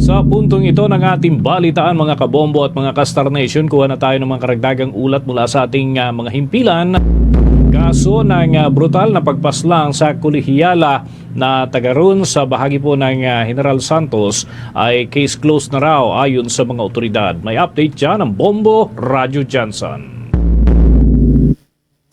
Sa puntong ito ng ating balitaan mga kabombo at mga ka-Star Nation, kuha na tayo ng mga karagdagang ulat mula sa ating mga himpilan. Kaso ng brutal na pagpaslang sa kolehiyala na taga-roon sa bahagi po ng General Santos ay case closed na raw ayon sa mga otoridad. May update dyan ang Bombo Radio Johnson.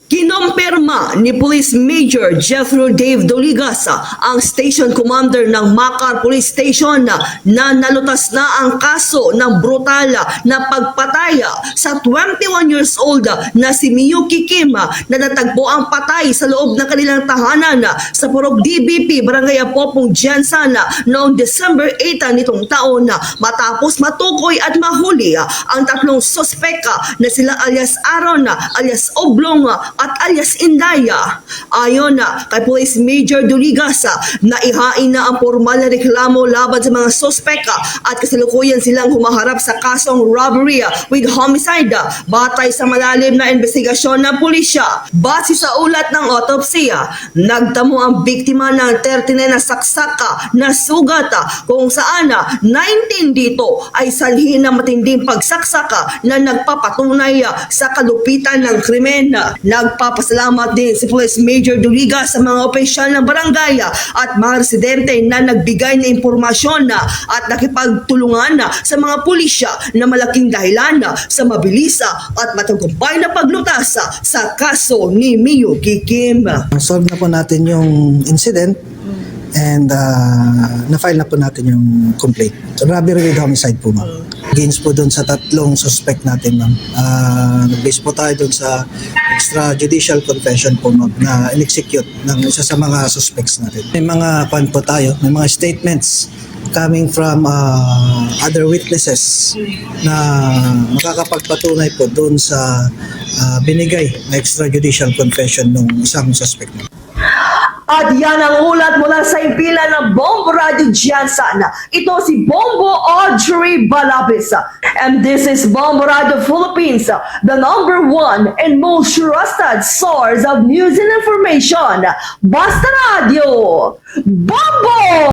Kinumpirma ni Police Major Jethro Dave Doligas, ang station commander ng Makar Police Station, na nalutas na ang kaso ng brutal na pagpatay sa 21 years old na si Miyuki Kim na natagpo ang patay sa loob ng kanilang tahanan sa Purok DBP, Barangay Apopong, Jensan noong December 8 nitong taon matapos matukoy at mahuli ang tatlong suspeka na sila alias Aaron, alias Oblong at alias Indaya. Ayon kay Police Major Doligas, naihain na ang formal na reklamo laban sa mga suspeka at kasalukuyan silang humaharap sa kasong robbery with homicide batay sa malalim na investigasyon ng pulisya. Base sa ulat ng autopsya, nagtamo ang biktima ng 39 na saksaka na sugat kung saan 19 dito ay salhin ng matinding pagsaksak na nagpapatunay sa kalupitan ng krimen. Nagpapasalamat din si Police Major Doligas sa mga opisyal ng barangay at mga residente na nagbigay ng impormasyon at nakipagtulungan sa mga pulisya na malaking dahilan sa mabilis at matagumpay na paglutas sa kaso ni Miyuki Kim. Solve na po natin yung incident and na-file na po natin yung complaint. So, robbery with homicide po, ma'am. Against po doon sa tatlong suspect natin, ma'am. Nag-base po tayo doon sa extrajudicial confession po, ma'am, na in-execute ng isa sa mga suspects natin. May mga pan po tayo, may mga statements coming from other witnesses na makakapagpatunay po doon sa binigay na extrajudicial confession ng isang suspect. At yan ang ulat mula sa impilan ng Bombo Radio Johnson. Ito si Bombo Audrey Balabis. And this is Bombo Radio Philippines, the #1 and most trusted source of news and information. Basta Radio! Bombo!